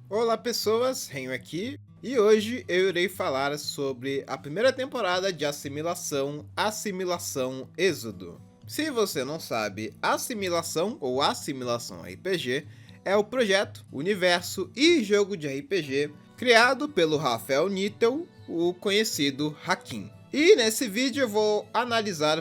Olá pessoas, Renho aqui, e hoje eu irei falar sobre a primeira temporada de Assimilação Êxodo. Se você não sabe, Assimilação ou Assimilação RPG é o projeto, universo e jogo de RPG criado pelo Rafael Nittel, o conhecido Hakim. E nesse vídeo eu vou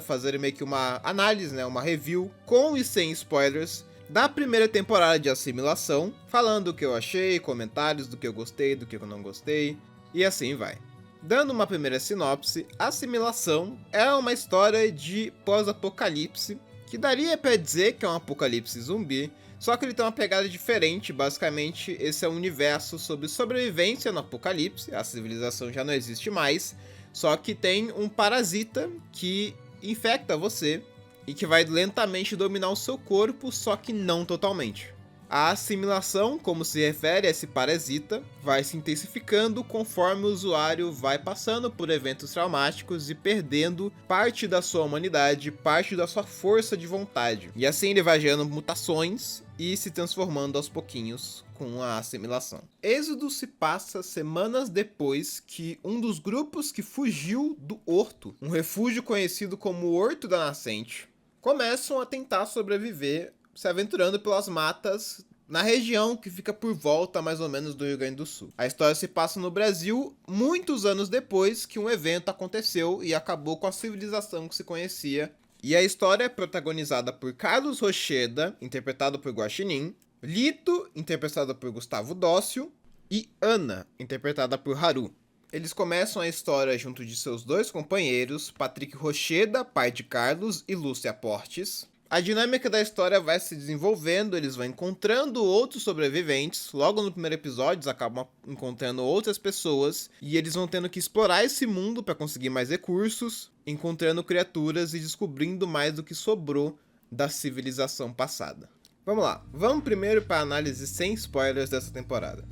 fazer meio que uma análise, uma review com e sem spoilers da primeira temporada de Assimilação, falando o que eu achei, comentários do que eu gostei, do que eu não gostei, e assim vai. Dando uma primeira sinopse, Assimilação é uma história de pós-apocalipse, que daria para dizer que é um apocalipse zumbi, só que ele tem uma pegada diferente. Basicamente, esse é um universo sobre sobrevivência no apocalipse, a civilização já não existe mais, só que tem um parasita que infecta você e que vai lentamente dominar o seu corpo, só que não totalmente. A assimilação, como se refere a esse parasita, vai se intensificando conforme o usuário vai passando por eventos traumáticos e perdendo parte da sua humanidade, parte da sua força de vontade. E assim ele vai gerando mutações e se transformando aos pouquinhos com a assimilação. Êxodo se passa semanas depois que um dos grupos que fugiu do Horto, um refúgio conhecido como Horto da Nascente, começam a tentar sobreviver se aventurando pelas matas na região que fica por volta mais ou menos do Rio Grande do Sul. A história se passa no Brasil muitos anos depois que um evento aconteceu e acabou com a civilização que se conhecia. E a história é protagonizada por Carlos Rocheda, interpretado por Guaxinim, Lito, interpretado por Gustavo Dócio, e Ana, interpretada por Haru. Eles começam a história junto de seus dois companheiros, Patrick Rocheda, pai de Carlos, e Lúcia Portes. A dinâmica da história vai se desenvolvendo, eles vão encontrando outros sobreviventes. Logo no primeiro episódio, eles acabam encontrando outras pessoas e eles vão tendo que explorar esse mundo para conseguir mais recursos, encontrando criaturas e descobrindo mais do que sobrou da civilização passada. Vamos lá, vamos primeiro para a análise sem spoilers dessa temporada.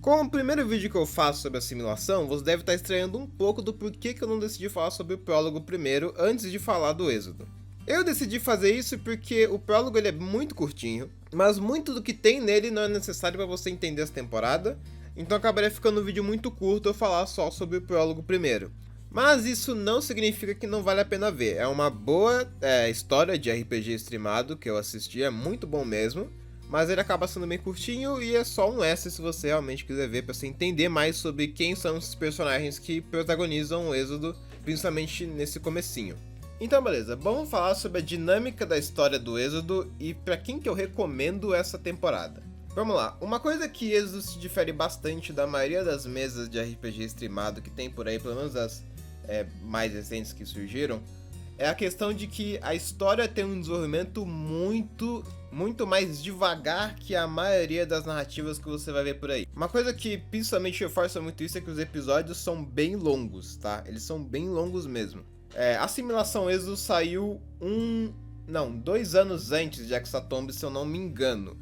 Com o primeiro vídeo que eu faço sobre assimilação, você deve estar estranhando um pouco do porquê que eu não decidi falar sobre o prólogo primeiro, antes de falar do Êxodo. Eu decidi fazer isso porque o prólogo ele é muito curtinho, mas muito do que tem nele não é necessário para você entender essa temporada, então acabaria ficando um vídeo muito curto eu falar só sobre o prólogo primeiro. Mas isso não significa que não vale a pena ver, é uma boa história de RPG streamado que eu assisti, é muito bom mesmo. Mas ele acaba sendo bem curtinho e é só um S se você realmente quiser ver, para você entender mais sobre quem são esses personagens que protagonizam o Êxodo, principalmente nesse comecinho. Então beleza, vamos falar sobre a dinâmica da história do Êxodo e para quem que eu recomendo essa temporada. Vamos lá, uma coisa que Êxodo se difere bastante da maioria das mesas de RPG streamado que tem por aí, pelo menos as mais recentes que surgiram, é a questão de que a história tem um desenvolvimento muito mais devagar que a maioria das narrativas que você vai ver por aí. Uma coisa que principalmente reforça muito isso é que os episódios são bem longos, tá? Eles são bem longos mesmo. Assimilação Êxodo saiu 2 anos antes de Hexatomb, se eu não me engano.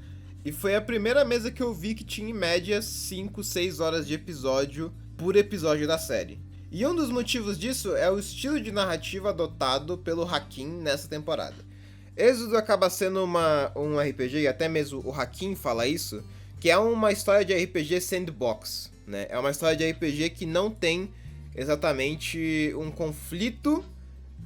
E foi a primeira mesa que eu vi que tinha em média 5, 6 horas de episódio por episódio da série. E um dos motivos disso é o estilo de narrativa adotado pelo Hakim nessa temporada. Êxodo acaba sendo um RPG, e até mesmo o Hakim fala isso, que é uma história de RPG sandbox, né? É uma história de RPG que não tem exatamente um conflito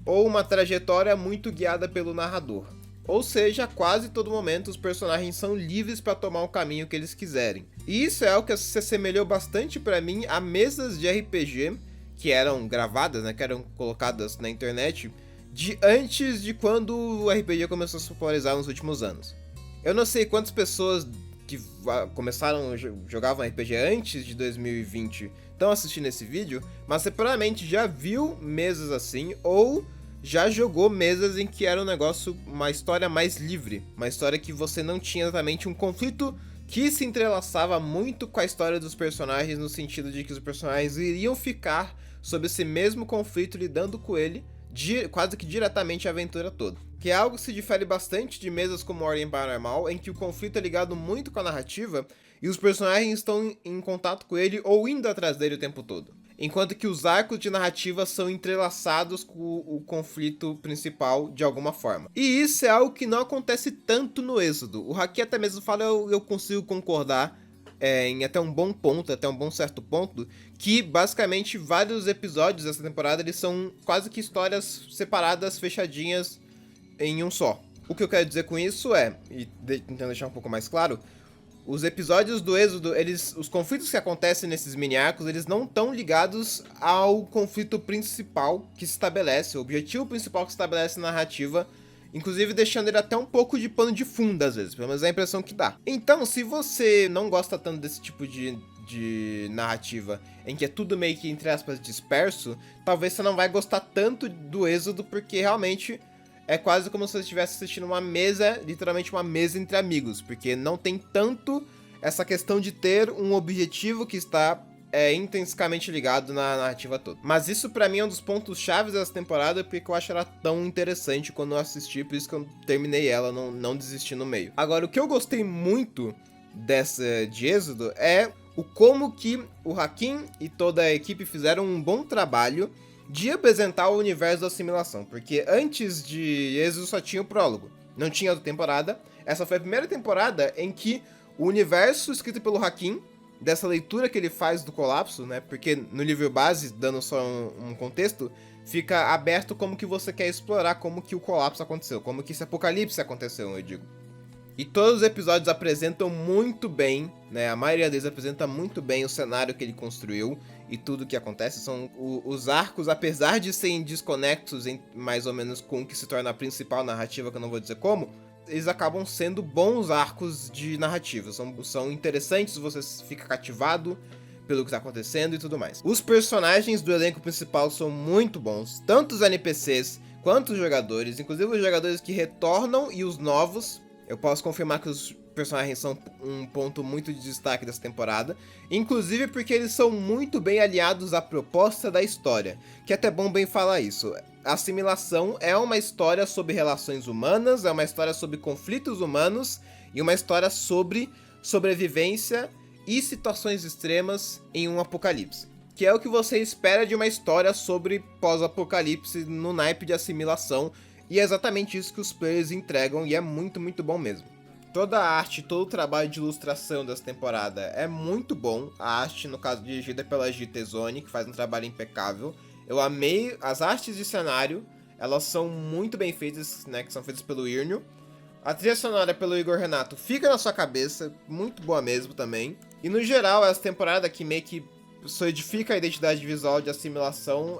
ou uma trajetória muito guiada pelo narrador. Ou seja, a quase todo momento os personagens são livres para tomar o caminho que eles quiserem. E isso é algo que se assemelhou bastante para mim a mesas de RPG que eram gravadas, né, que eram colocadas na internet de antes de quando o RPG começou a se popularizar nos últimos anos. Eu não sei quantas pessoas que jogavam RPG antes de 2020 estão assistindo esse vídeo, mas você provavelmente já viu mesas assim ou já jogou mesas em que era uma história mais livre, uma história que você não tinha exatamente um conflito que se entrelaçava muito com a história dos personagens, no sentido de que os personagens iriam ficar sob esse mesmo conflito, lidando com ele quase que diretamente a aventura toda. Que é algo que se difere bastante de mesas como Ordem Paranormal, em que o conflito é ligado muito com a narrativa e os personagens estão em contato com ele ou indo atrás dele o tempo todo. enquanto que os arcos de narrativa são entrelaçados com o conflito principal de alguma forma. E isso é algo que não acontece tanto no Êxodo. O Haki até mesmo fala, eu consigo concordar em até um bom ponto, até um bom certo ponto, que basicamente vários episódios dessa temporada eles são quase que histórias separadas, fechadinhas em um só. O que eu quero dizer com isso é, e tentando deixar um pouco mais claro, os episódios do Êxodo, os conflitos que acontecem nesses mini-arcos, eles não estão ligados ao conflito principal que se estabelece, o objetivo principal que se estabelece na narrativa, inclusive deixando ele até um pouco de pano de fundo às vezes, pelo menos é a impressão que dá. Então, se você não gosta tanto desse tipo de narrativa, em que é tudo meio que, entre aspas, disperso, talvez você não vai gostar tanto do Êxodo, porque realmente é quase como se você estivesse assistindo uma mesa, literalmente uma mesa entre amigos, porque não tem tanto essa questão de ter um objetivo que está intrinsecamente ligado na narrativa toda. Mas isso pra mim é um dos pontos chaves dessa temporada, porque eu acho ela tão interessante quando eu assisti, por isso que eu terminei ela, não desisti no meio. Agora, o que eu gostei muito de Êxodo é o como que o Hakim e toda a equipe fizeram um bom trabalho de apresentar o universo da assimilação, porque antes de Êxodo só tinha o prólogo, não tinha outra temporada. Essa foi a primeira temporada em que o universo escrito pelo Hakim, dessa leitura que ele faz do colapso, né, porque no livro base, dando só um contexto, fica aberto como que você quer explorar como que o colapso aconteceu, como que esse apocalipse aconteceu, eu digo. E todos os episódios apresentam muito bem, né, a maioria deles apresenta muito bem o cenário que ele construiu e tudo o que acontece. São os arcos, apesar de serem desconexos mais ou menos com o que se torna a principal narrativa, que eu não vou dizer como, eles acabam sendo bons arcos de narrativa. São interessantes, você fica cativado pelo que está acontecendo e tudo mais. Os personagens do elenco principal são muito bons, tanto os NPCs quanto os jogadores, inclusive os jogadores que retornam e os novos. Eu posso confirmar que os personagens são um ponto muito de destaque dessa temporada, inclusive porque eles são muito bem aliados à proposta da história, que é até bom bem falar isso. A Assimilação é uma história sobre relações humanas, é uma história sobre conflitos humanos e uma história sobre sobrevivência e situações extremas em um apocalipse, que é o que você espera de uma história sobre pós-apocalipse no naipe de Assimilação. E é exatamente isso que os players entregam e é muito, muito bom mesmo. Toda a arte, todo o trabalho de ilustração dessa temporada é muito bom. A arte, no caso, dirigida pela GT Zone, que faz um trabalho impecável. Eu amei as artes de cenário, elas são muito bem feitas, né, que são feitas pelo Irnio. A trilha sonora pelo Igor Renato fica na sua cabeça, muito boa mesmo também. E no geral, essa temporada que meio que solidifica a identidade visual de Assimilação,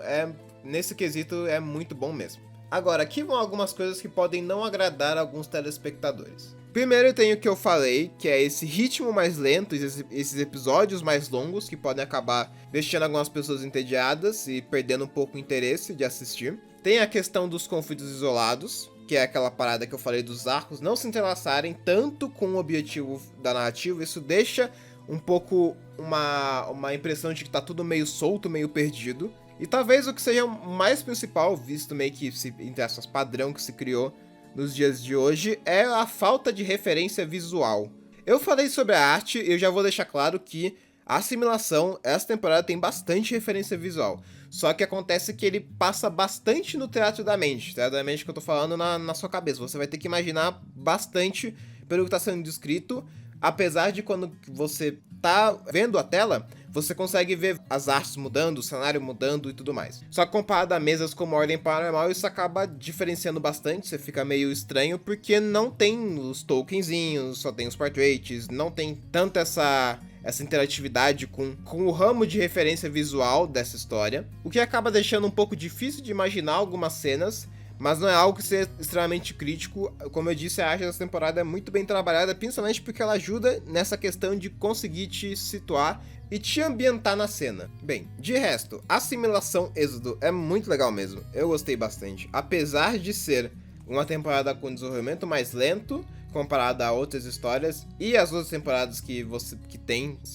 nesse quesito é muito bom mesmo. Agora, aqui vão algumas coisas que podem não agradar a alguns telespectadores. Primeiro tem o que eu falei, que é esse ritmo mais lento, esses episódios mais longos, que podem acabar deixando algumas pessoas entediadas e perdendo um pouco o interesse de assistir. Tem a questão dos conflitos isolados, que é aquela parada que eu falei dos arcos não se entrelaçarem tanto com o objetivo da narrativa. Isso deixa um pouco uma impressão de que tá tudo meio solto, meio perdido. E talvez o que seja mais principal, visto meio que entre aspas, padrão que se criou nos dias de hoje, é a falta de referência visual. Eu falei sobre a arte, eu já vou deixar claro que a Assimilação, essa temporada tem bastante referência visual. Só que acontece que ele passa bastante no teatro da mente. Teatro da mente que eu tô falando na sua cabeça. Você vai ter que imaginar bastante pelo que tá sendo descrito. Apesar de quando você tá vendo a tela, você consegue ver as artes mudando, o cenário mudando e tudo mais. Só que comparado a mesas como Ordem Paranormal, isso acaba diferenciando bastante, você fica meio estranho, porque não tem os tokenzinhos, só tem os portraits, não tem tanto essa interatividade com o ramo de referência visual dessa história, o que acaba deixando um pouco difícil de imaginar algumas cenas, mas não é algo que seja extremamente crítico. Como eu disse, a arte dessa temporada é muito bem trabalhada, principalmente porque ela ajuda nessa questão de conseguir te situar e te ambientar na cena. Bem, de resto, Assimilação Êxodo é muito legal mesmo, eu gostei bastante. Apesar de ser uma temporada com desenvolvimento mais lento, comparada a outras histórias, e as outras temporadas que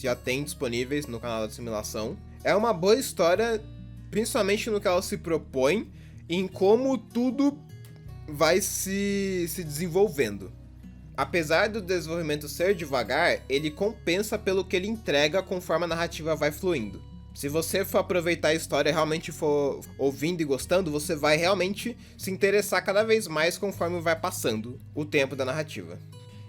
já tem disponíveis no canal da Assimilação, é uma boa história, principalmente no que ela se propõe, em como tudo vai se desenvolvendo. Apesar do desenvolvimento ser devagar, ele compensa pelo que ele entrega conforme a narrativa vai fluindo. Se você for aproveitar a história e realmente for ouvindo e gostando, você vai realmente se interessar cada vez mais conforme vai passando o tempo da narrativa.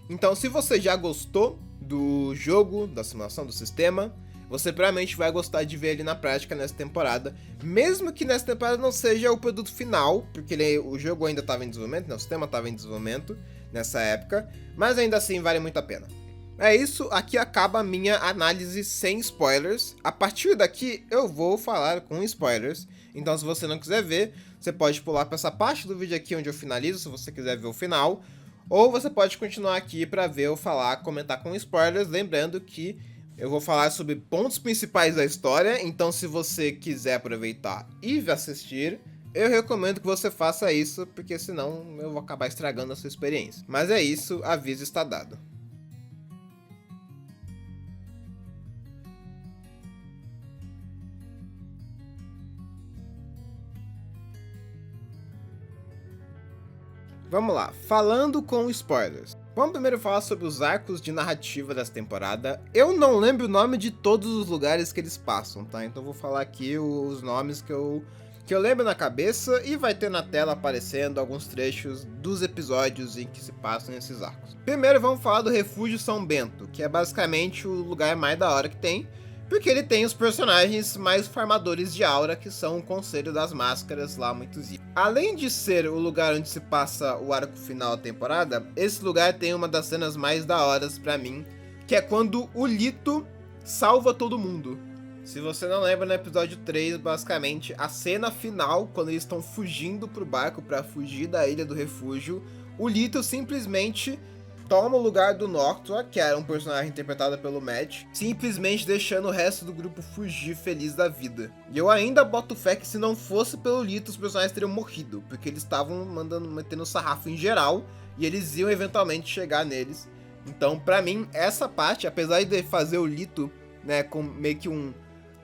Então, se você já gostou do jogo, da simulação, do sistema, você provavelmente vai gostar de ver ele na prática nessa temporada, mesmo que nessa temporada não seja o produto final, porque o jogo ainda estava em desenvolvimento, né? O sistema estava em desenvolvimento nessa época, mas ainda assim vale muito a pena. É isso, aqui acaba a minha análise sem spoilers. A partir daqui eu vou falar com spoilers, então se você não quiser ver, você pode pular para essa parte do vídeo aqui onde eu finalizo, se você quiser ver o final, ou você pode continuar aqui para ver eu falar, comentar com spoilers, lembrando que eu vou falar sobre pontos principais da história, então se você quiser aproveitar e assistir, eu recomendo que você faça isso, porque senão eu vou acabar estragando a sua experiência. Mas é isso, aviso está dado. Vamos lá, falando com spoilers. Vamos primeiro falar sobre os arcos de narrativa dessa temporada. Eu não lembro o nome de todos os lugares que eles passam, tá? Então vou falar aqui os nomes que eu lembro na cabeça e vai ter na tela aparecendo alguns trechos dos episódios em que se passam esses arcos. Primeiro vamos falar do Refúgio São Bento, que é basicamente o lugar mais da hora que tem, porque ele tem os personagens mais farmadores de aura, que são o Conselho das Máscaras lá, muito zica. Além de ser o lugar onde se passa o arco final da temporada, esse lugar tem uma das cenas mais da horas pra mim, que é quando o Lito salva todo mundo. Se você não lembra, no episódio 3, basicamente, a cena final, quando eles estão fugindo pro barco pra fugir da Ilha do Refúgio, o Lito simplesmente toma o lugar do Noctua, que era um personagem interpretado pelo Matt, simplesmente deixando o resto do grupo fugir feliz da vida. E eu ainda boto fé que se não fosse pelo Lito, os personagens teriam morrido, porque eles estavam metendo sarrafo em geral, e eles iam eventualmente chegar neles. Então, pra mim, essa parte, apesar de fazer o Lito, né, como meio que um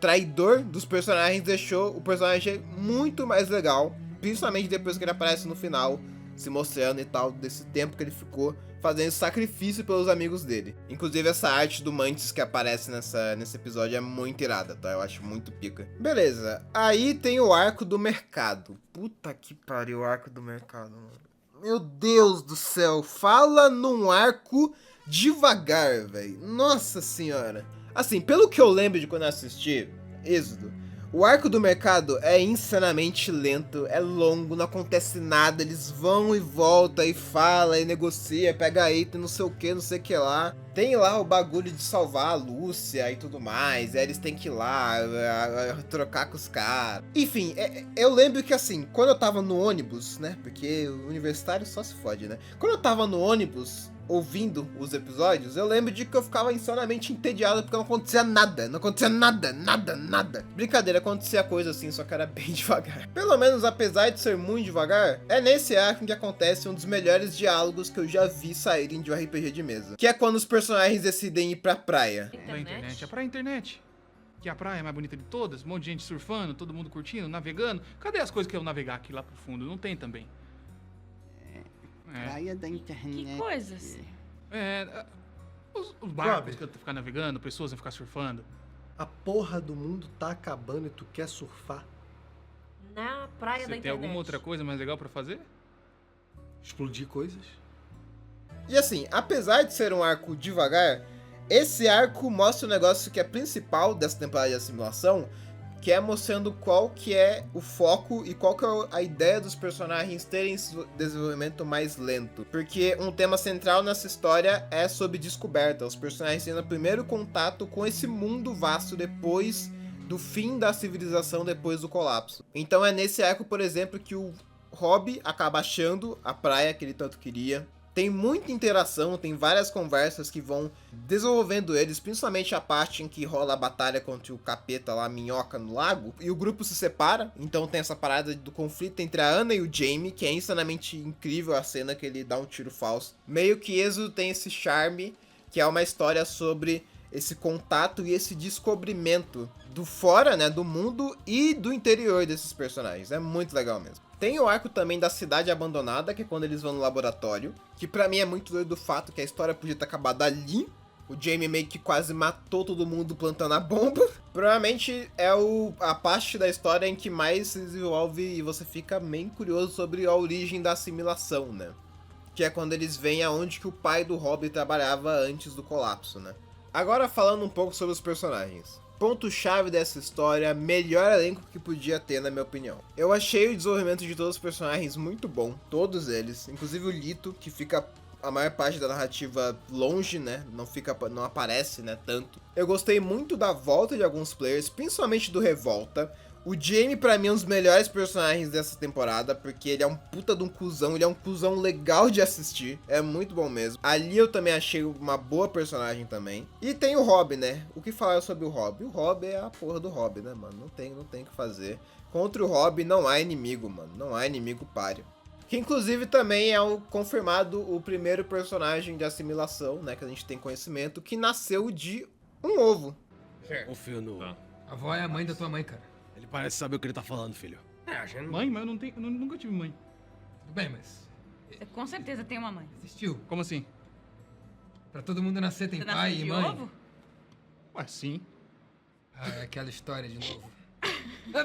traidor dos personagens, deixou o personagem muito mais legal, principalmente depois que ele aparece no final, se mostrando e tal, desse tempo que ele ficou fazendo sacrifício pelos amigos dele. Inclusive essa arte do Mantis que aparece nesse episódio é muito irada, tá? Eu acho muito pica. Beleza, aí tem o arco do mercado. Puta que pariu, o arco do mercado, mano. Meu Deus do céu, fala num arco devagar, velho. Nossa senhora. Assim, pelo que eu lembro de quando eu assisti Êxodo, o arco do mercado é insanamente lento, é longo, não acontece nada, eles vão e voltam e fala e negocia, pega item, não sei o que, não sei o que lá. Tem lá o bagulho de salvar a Lúcia e tudo mais, aí eles têm que ir lá trocar com os caras. Enfim, eu lembro que assim, quando eu tava no ônibus, né, porque o universitário só se fode, né. Quando eu tava no ônibus, ouvindo os episódios, eu lembro de que eu ficava insanamente entediado porque não acontecia nada, nada. Brincadeira, acontecia coisa assim, só que era bem devagar. Pelo menos, apesar de ser muito devagar, é nesse arco que acontece um dos melhores diálogos que eu já vi saírem de um RPG de mesa, que é quando os personagens decidem ir pra praia. Da internet, é pra internet. Que a praia é mais bonita de todas, um monte de gente surfando, todo mundo curtindo, navegando. Cadê as coisas que eu navegar aqui lá pro fundo? Não tem também. Praia da internet. Que coisas? Os barcos que eu ficar navegando, pessoas vão ficar surfando. A porra do mundo tá acabando e tu quer surfar? Na praia da Você tem internet. alguma outra coisa mais legal pra fazer? Explodir coisas? E assim, apesar de ser um arco devagar, esse arco mostra um negócio que é principal dessa temporada de assimilação, que é mostrando qual que é o foco e qual que é a ideia dos personagens terem esse desenvolvimento mais lento. Porque um tema central nessa história é sobre descoberta, os personagens tendo o primeiro contato com esse mundo vasto depois do fim da civilização, depois do colapso. Então é nesse arco, por exemplo, que o Rob acaba achando a praia que ele tanto queria. Tem muita interação, tem várias conversas que vão desenvolvendo eles, principalmente a parte em que rola a batalha contra o capeta lá, a minhoca no lago, e o grupo se separa, então tem essa parada do conflito entre a Ana e o Jamie, que é insanamente incrível a cena que ele dá um tiro falso. Meio que Êxodo tem esse charme, que é uma história sobre esse contato e esse descobrimento do fora, né, do mundo e do interior desses personagens. É muito legal mesmo. Tem o arco também da cidade abandonada, que é quando eles vão no laboratório, que pra mim é muito doido do fato que a história podia ter acabado ali, O Jaime meio que quase matou todo mundo plantando a bomba. Provavelmente é a parte da história em que mais se desenvolve e você fica bem curioso sobre a origem da assimilação, né? Que é quando eles veem aonde que o pai do Robb trabalhava antes do colapso, né? Agora falando um pouco sobre os personagens. Ponto-chave dessa história, melhor elenco que podia ter, na minha opinião. Eu achei o desenvolvimento de todos os personagens muito bom, todos eles, inclusive o Lito, que fica a maior parte da narrativa longe, né, não aparece, né, tanto. Eu gostei muito da volta de alguns players, principalmente do Revolta. O Jaime, pra mim, é um dos melhores personagens dessa temporada, porque ele é um puta de um cuzão, ele é um cuzão legal de assistir, é muito bom mesmo. Ali eu também achei uma boa personagem também. E tem o Robb, né? O que falar sobre o Robb? O Robb é a porra do Robb, né, mano? Não tem o que fazer. Contra o Robb não há inimigo, mano. Não há inimigo páreo. Que inclusive também é confirmado o primeiro personagem de assimilação, né, que a gente tem conhecimento, que nasceu de um ovo. Confio no... A avó é a mãe da tua mãe, cara. Ele parece saber o que ele tá falando, filho. A gente Mãe? Mas eu nunca tive mãe. Tudo bem, mas Você com certeza tem uma mãe. assistiu. Como assim? Pra todo mundo nascer tem Você pai nasceu e de mãe. ovo? Ué, sim. Ah, é aquela história de novo.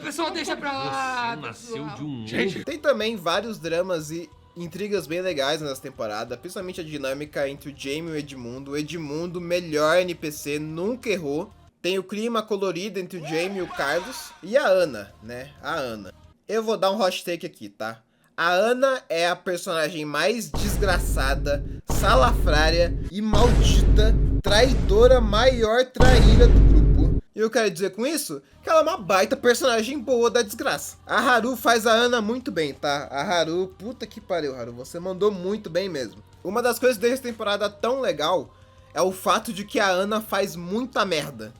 Pessoal, deixa pra lá! Você nasceu de um Gente, Tem também vários dramas e intrigas bem legais nessa temporada, principalmente a dinâmica entre o Jaime e o Edmundo. O Edmundo, melhor NPC, nunca errou. Tem o clima colorido entre o Jaime e o Carlos. E a Ana, né? A Ana. Eu vou dar um hot take aqui, tá? A Ana é a personagem mais desgraçada, salafrária e maldita, traidora, maior traíra do grupo. E eu quero dizer com isso que ela é uma baita personagem boa da desgraça. A Haru faz a Ana muito bem, tá? A Haru, puta que pariu, Haru, você mandou muito bem mesmo. Uma das coisas dessa temporada tão legal é o fato de que a Ana faz muita merda.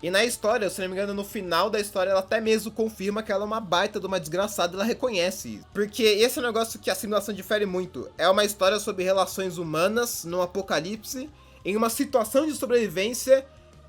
E na história, se não me engano, no final da história, ela até mesmo confirma que ela é uma baita de uma desgraçada, ela reconhece isso. Porque esse é um negócio que a simulação difere muito. É uma história sobre relações humanas num apocalipse, em uma situação de sobrevivência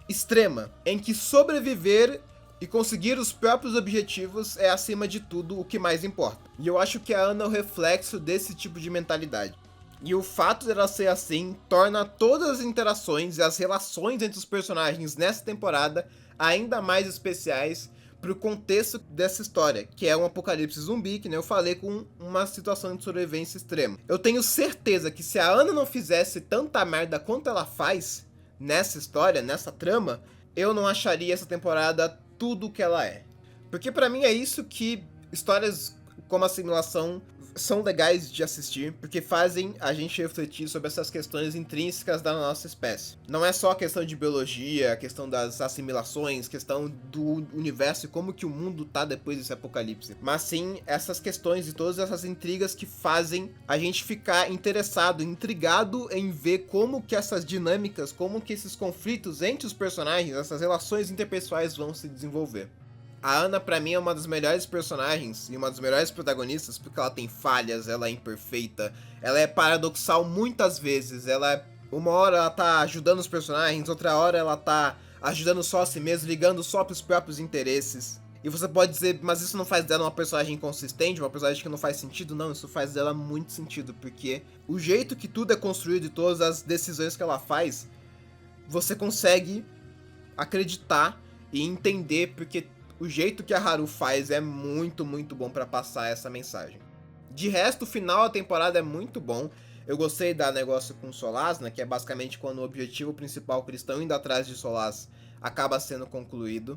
extrema, em que sobreviver e conseguir os próprios objetivos é, acima de tudo, o que mais importa. E eu acho que a Ana é o reflexo desse tipo de mentalidade. E o fato dela ser assim torna todas as interações e as relações entre os personagens nessa temporada ainda mais especiais pro contexto dessa história, que é um apocalipse zumbi, que nem eu falei, com uma situação de sobrevivência extrema. Eu tenho certeza que se a Ana não fizesse tanta merda quanto ela faz nessa história, nessa trama, eu não acharia essa temporada tudo o que ela é. Porque pra mim é isso que histórias como a Simulação são legais de assistir, porque fazem a gente refletir sobre essas questões intrínsecas da nossa espécie. Não é só a questão de biologia, a questão das assimilações, questão do universo e como que o mundo tá depois desse apocalipse, mas sim essas questões e todas essas intrigas que fazem a gente ficar interessado, intrigado em ver como que essas dinâmicas, como que esses conflitos entre os personagens, essas relações interpessoais vão se desenvolver. A Ana, pra mim, é uma das melhores personagens e uma das melhores protagonistas porque ela tem falhas, ela é imperfeita, ela é paradoxal muitas vezes, uma hora ela tá ajudando os personagens, outra hora ela tá ajudando só a si mesma, ligando só pros próprios interesses. E você pode dizer, mas isso não faz dela uma personagem inconsistente, uma personagem que não faz sentido? Não, isso faz dela muito sentido, porque o jeito que tudo é construído e todas as decisões que ela faz, você consegue acreditar e entender, porque o jeito que a Haru faz é muito, muito bom pra passar essa mensagem. De resto, o final da temporada é muito bom. Eu gostei da negócio com Solas, né, que é basicamente quando o objetivo principal que eles estão indo atrás de Solas acaba sendo concluído.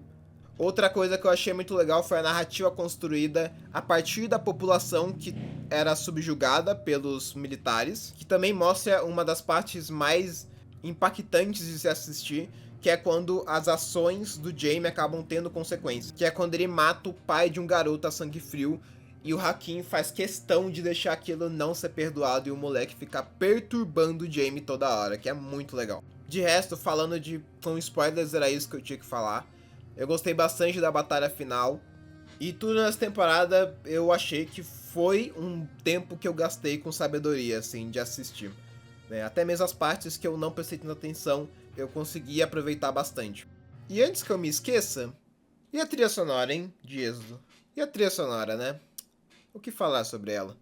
Outra coisa que eu achei muito legal foi a narrativa construída a partir da população que era subjugada pelos militares, que também mostra uma das partes mais impactantes de se assistir, que é quando as ações do Jaime acabam tendo consequências. Que é quando ele mata o pai de um garoto a sangue frio e o Hakim faz questão de deixar aquilo não ser perdoado e o moleque ficar perturbando o Jaime toda hora, que é muito legal. De resto, falando com spoilers, era isso que eu tinha que falar. Eu gostei bastante da batalha final. E tudo nessa temporada eu achei que foi um tempo que eu gastei com sabedoria, assim, de assistir. Até mesmo as partes que eu não prestei tanta atenção, eu consegui aproveitar bastante. E antes que eu me esqueça, e a trilha sonora, hein, de Êxodo? E a trilha sonora, né? O que falar sobre ela?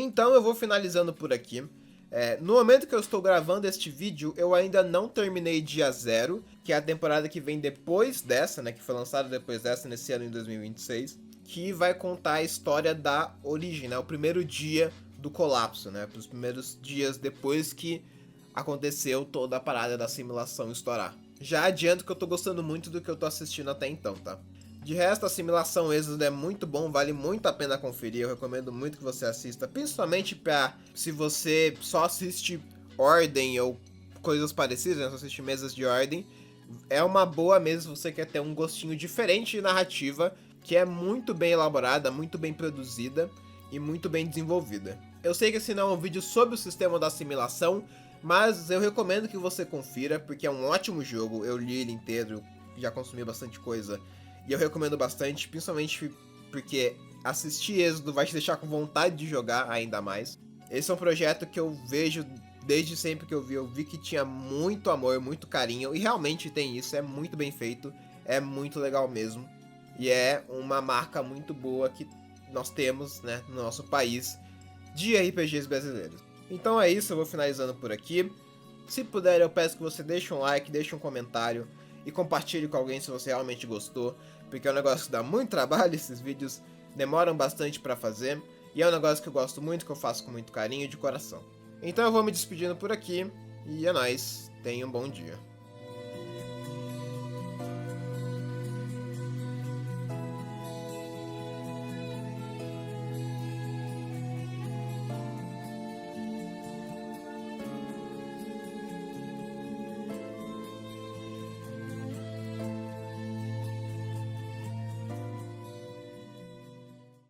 Então eu vou finalizando por aqui. No momento que eu estou gravando este vídeo, eu ainda não terminei Dia Zero, que é a temporada que vem depois dessa, né, que foi lançada depois dessa, nesse ano em 2026, que vai contar a história da origem, né, o primeiro dia do colapso, né, os primeiros dias depois que aconteceu toda a parada da simulação estourar. Já adianto que eu tô gostando muito do que eu tô assistindo até então, tá? De resto, a simulação Êxodo é muito bom, vale muito a pena conferir, eu recomendo muito que você assista, principalmente pra se você só assiste Ordem ou coisas parecidas, né, só assiste mesas de Ordem, é uma boa mesmo se você quer ter um gostinho diferente de narrativa, que é muito bem elaborada, muito bem produzida e muito bem desenvolvida. Eu sei que esse não é um vídeo sobre o sistema da assimilação, mas eu recomendo que você confira, porque é um ótimo jogo, eu li ele inteiro, já consumi bastante coisa, e eu recomendo bastante, principalmente porque assistir Êxodo vai te deixar com vontade de jogar ainda mais. Esse é um projeto que eu vejo desde sempre que eu vi que tinha muito amor, muito carinho, e realmente tem isso, é muito bem feito, é muito legal mesmo, e é uma marca muito boa que nós temos, né, no nosso país de RPGs brasileiros. Então é isso, eu vou finalizando por aqui. Se puder, eu peço que você deixe um like, deixe um comentário e compartilhe com alguém se você realmente gostou, porque é um negócio que dá muito trabalho, esses vídeos demoram bastante pra fazer, e é um negócio que eu gosto muito, que eu faço com muito carinho e de coração. Então eu vou me despedindo por aqui, e é nóis, tenha um bom dia.